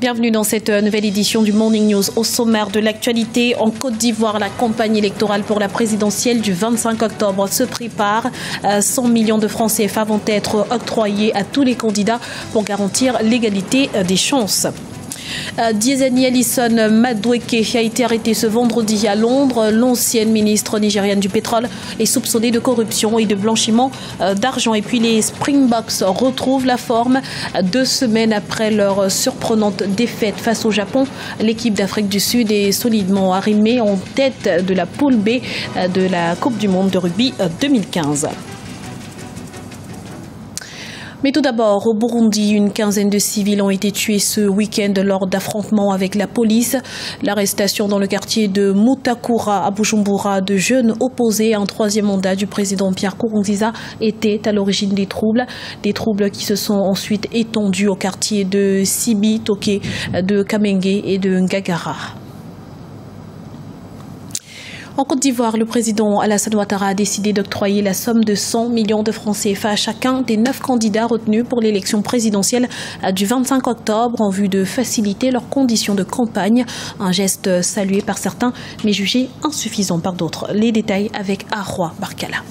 Bienvenue dans cette nouvelle édition du Morning News. Au sommaire de l'actualité, en Côte d'Ivoire, la campagne électorale pour la présidentielle du 25 octobre se prépare. 100 millions de francs CFA vont être octroyés à tous les candidats pour garantir l'égalité des chances. Diezani Alison Madueke a été arrêtée ce vendredi à Londres. L'ancienne ministre nigériane du pétrole est soupçonnée de corruption et de blanchiment d'argent. Et puis les Springboks retrouvent la forme 2 semaines après leur surprenante défaite face au Japon. L'équipe d'Afrique du Sud est solidement arrimée en tête de la poule B de la Coupe du Monde de rugby 2015. Mais tout d'abord, au Burundi, une quinzaine de civils ont été tués ce week-end lors d'affrontements avec la police. L'arrestation dans le quartier de Mutakura à Bujumbura de jeunes opposés à un 3e mandat du président Pierre Nkurunziza était à l'origine des troubles. Des troubles qui se sont ensuite étendus au quartier de Cibitoke, de Kamenge et de Ngagara. En Côte d'Ivoire, le président Alassane Ouattara a décidé d'octroyer la somme de 100 millions de francs CFA à chacun des 9 candidats retenus pour l'élection présidentielle du 25 octobre en vue de faciliter leurs conditions de campagne. Un geste salué par certains mais jugé insuffisant par d'autres. Les détails avec Arwa Barkala.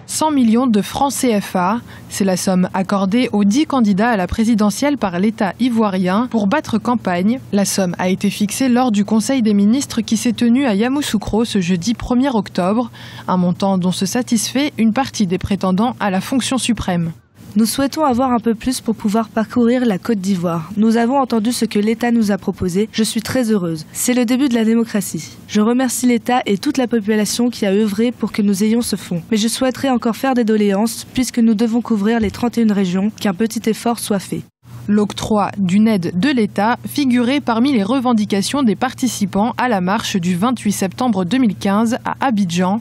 100 millions de francs CFA, c'est la somme accordée aux 10 candidats à la présidentielle par l'État ivoirien pour battre campagne. La somme a été fixée lors du Conseil des ministres qui s'est tenu à Yamoussoukro ce jeudi 1er octobre, un montant dont se satisfait une partie des prétendants à la fonction suprême. Nous souhaitons avoir un peu plus pour pouvoir parcourir la Côte d'Ivoire. Nous avons entendu ce que l'État nous a proposé. Je suis très heureuse. C'est le début de la démocratie. Je remercie l'État et toute la population qui a œuvré pour que nous ayons ce fonds. Mais je souhaiterais encore faire des doléances puisque nous devons couvrir les 31 régions, qu'un petit effort soit fait. L'octroi d'une aide de l'État figurait parmi les revendications des participants à la marche du 28 septembre 2015 à Abidjan.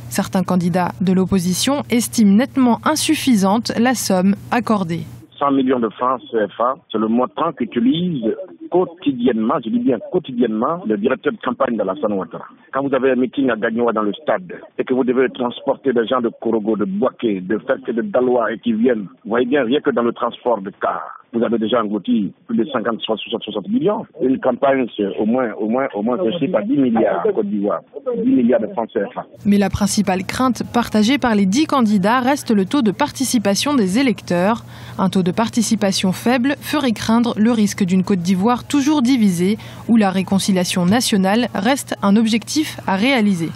Certains candidats de l'opposition estiment nettement insuffisante la somme accordée. 100 millions de francs CFA, c'est le montant qu'utilise quotidiennement, je dis bien quotidiennement, le directeur de campagne d'Alassane Ouattara. Quand vous avez un meeting à Gagnoa dans le stade et que vous devez transporter des gens de Korogo, de Bouaké, de Ferté, de Daloa et qui viennent, vous voyez bien, rien que dans le transport de cars, vous avez déjà englouti plus de 50, 60 millions. Une campagne, c'est au moins je sais pas, 10 milliards en Côte d'Ivoire, 10 milliards de francs CFA. Mais la principale crainte partagée par les 10 candidats reste le taux de participation des électeurs. Un taux de participation faible ferait craindre le risque d'une Côte d'Ivoire toujours divisée, où la réconciliation nationale reste un objectif à réaliser.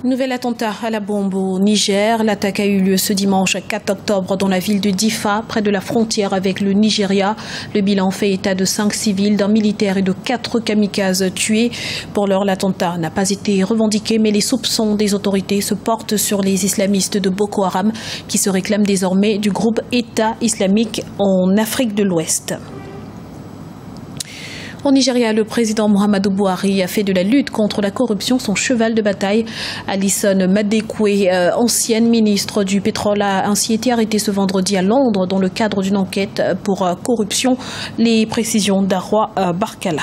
Nouvel attentat à la bombe au Niger. L'attaque a eu lieu ce dimanche 4 octobre dans la ville de Difa, près de la frontière avec le Nigeria. Le bilan fait état de 5 civils, d'un militaire et de 4 kamikazes tués. Pour l'heure, l'attentat n'a pas été revendiqué, mais les soupçons des autorités se portent sur les islamistes de Boko Haram, qui se réclament désormais du groupe État islamique en Afrique de l'Ouest. Au Nigeria, le président Muhammadu Buhari a fait de la lutte contre la corruption son cheval de bataille. Alison Madekwe, ancienne ministre du pétrole, a ainsi été arrêtée ce vendredi à Londres dans le cadre d'une enquête pour corruption. Les précisions d'Arwa Barkala.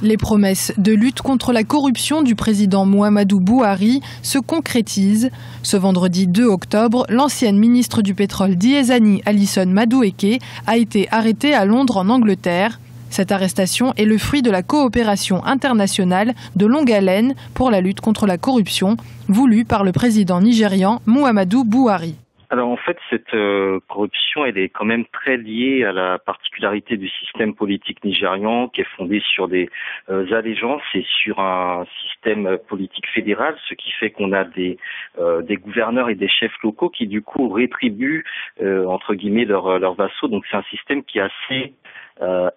Les promesses de lutte contre la corruption du président Muhammadu Buhari se concrétisent. Ce vendredi 2 octobre, l'ancienne ministre du pétrole Diezani Alison Madueke a été arrêtée à Londres en Angleterre. Cette arrestation est le fruit de la coopération internationale de longue haleine pour la lutte contre la corruption, voulue par le président nigérian Muhammadu Buhari. Alors en fait, cette corruption, elle est quand même très liée à la particularité du système politique nigérian qui est fondé sur des allégeances et sur un système politique fédéral, ce qui fait qu'on a des gouverneurs et des chefs locaux qui du coup rétribuent entre guillemets leurs vassaux. Donc c'est un système qui est assez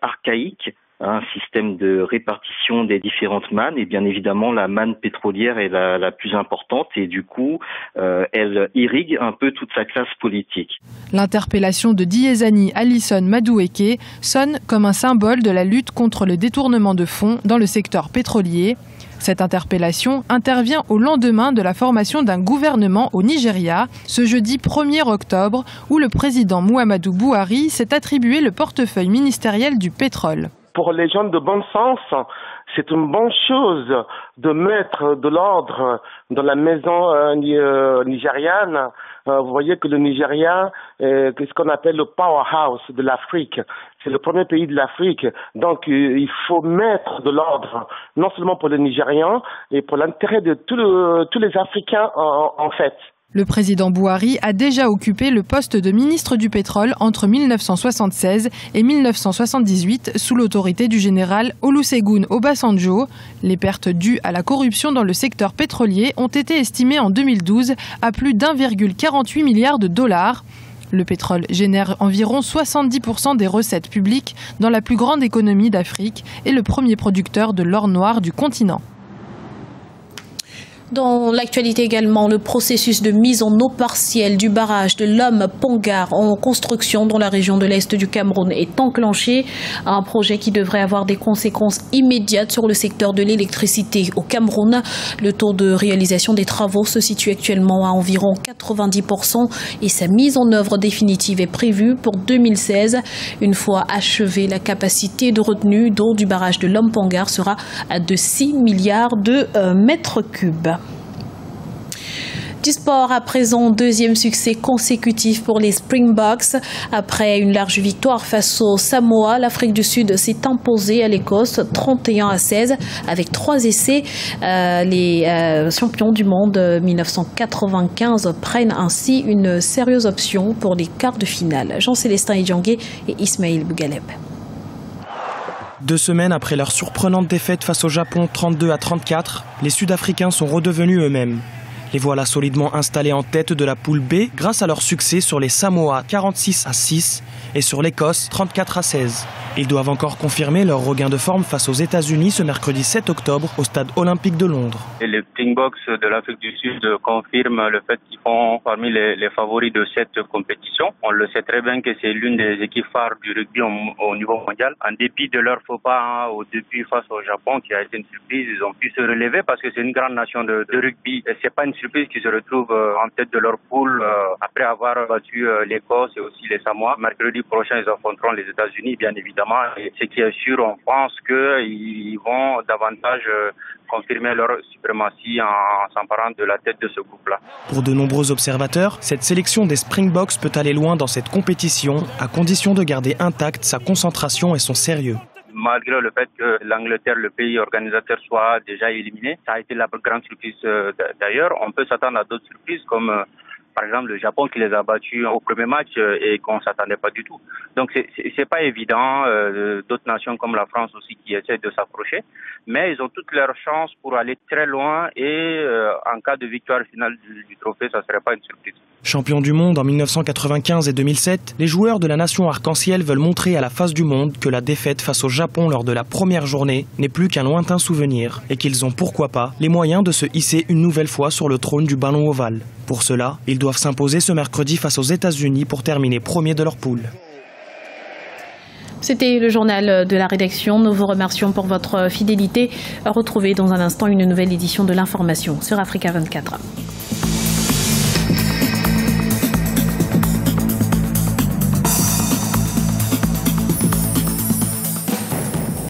archaïque. Un système de répartition des différentes mannes et bien évidemment la manne pétrolière est la plus importante et du coup elle irrigue un peu toute sa classe politique. L'interpellation de Diezani Alison Madueke sonne comme un symbole de la lutte contre le détournement de fonds dans le secteur pétrolier. Cette interpellation intervient au lendemain de la formation d'un gouvernement au Nigeria, ce jeudi 1er octobre, où le président Muhammadu Buhari s'est attribué le portefeuille ministériel du pétrole. Pour les gens de bon sens, c'est une bonne chose de mettre de l'ordre dans la maison nigériane vous voyez que le Nigeria est ce qu'on appelle le powerhouse de l'Afrique. C'est le premier pays de l'Afrique. Donc, il faut mettre de l'ordre, non seulement pour les Nigérians, mais pour l'intérêt de tous les Africains en fait. Le président Buhari a déjà occupé le poste de ministre du pétrole entre 1976 et 1978 sous l'autorité du général Olusegun Obasanjo. Les pertes dues à la corruption dans le secteur pétrolier ont été estimées en 2012 à plus d'1,48 milliard de dollars. Le pétrole génère environ 70% des recettes publiques dans la plus grande économie d'Afrique et le premier producteur de l'or noir du continent. Dans l'actualité également, le processus de mise en eau partielle du barrage de Lom-Pongar en construction dans la région de l'Est du Cameroun est enclenché. Un projet qui devrait avoir des conséquences immédiates sur le secteur de l'électricité au Cameroun. Le taux de réalisation des travaux se situe actuellement à environ 90% et sa mise en œuvre définitive est prévue pour 2016. Une fois achevée, la capacité de retenue d'eau du barrage de Lom-Pongar sera de 6 milliards de mètres cubes. Du sport à présent, deuxième succès consécutif pour les Springboks. Après une large victoire face au Samoa, l'Afrique du Sud s'est imposée à l'Écosse 31-16 avec 3 essais. Les champions du monde 1995 prennent ainsi une sérieuse option pour les quarts de finale. Jean-Célestin Idjangué et Ismaël Bougaleb. 2 semaines après leur surprenante défaite face au Japon 32-34, les Sud-Africains sont redevenus eux-mêmes. Les voilà solidement installés en tête de la poule B grâce à leur succès sur les Samoa 46-6 et sur l'Écosse 34-16. Ils doivent encore confirmer leur regain de forme face aux États-Unis ce mercredi 7 octobre au stade olympique de Londres. Et les Springboks de l'Afrique du Sud confirment le fait qu'ils font parmi les favoris de cette compétition. On le sait très bien que c'est l'une des équipes phares du rugby au niveau mondial. En dépit de leur faux pas au début face au Japon, qui a été une surprise, ils ont pu se relever parce que c'est une grande nation de rugby. Et c'est pas une surprise qu'ils se retrouvent en tête de leur poule après avoir battu l'Écosse et aussi les Samoa. Mercredi prochain, ils affronteront les États-Unis, bien évidemment. Et ce qui est sûr, on pense qu'ils vont davantage confirmer leur suprématie en s'emparant de la tête de ce groupe-là. Pour de nombreux observateurs, cette sélection des Springboks peut aller loin dans cette compétition, à condition de garder intacte sa concentration et son sérieux. Malgré le fait que l'Angleterre, le pays organisateur, soit déjà éliminé, ça a été la plus grande surprise d'ailleurs. On peut s'attendre à d'autres surprises comme par exemple le Japon qui les a battus au premier match et qu'on ne s'attendait pas du tout. Donc c'est pas évident, d'autres nations comme la France aussi qui essaient de s'approcher, mais ils ont toutes leurs chances pour aller très loin et en cas de victoire finale du trophée, ça ne serait pas une surprise. Champions du monde en 1995 et 2007, les joueurs de la nation arc-en-ciel veulent montrer à la face du monde que la défaite face au Japon lors de la première journée n'est plus qu'un lointain souvenir et qu'ils ont pourquoi pas les moyens de se hisser une nouvelle fois sur le trône du ballon ovale. Pour cela, ils doivent s'imposer ce mercredi face aux États-Unis pour terminer premier de leur poule. C'était le journal de la rédaction. Nous vous remercions pour votre fidélité. Retrouvez dans un instant une nouvelle édition de l'information sur Africa 24.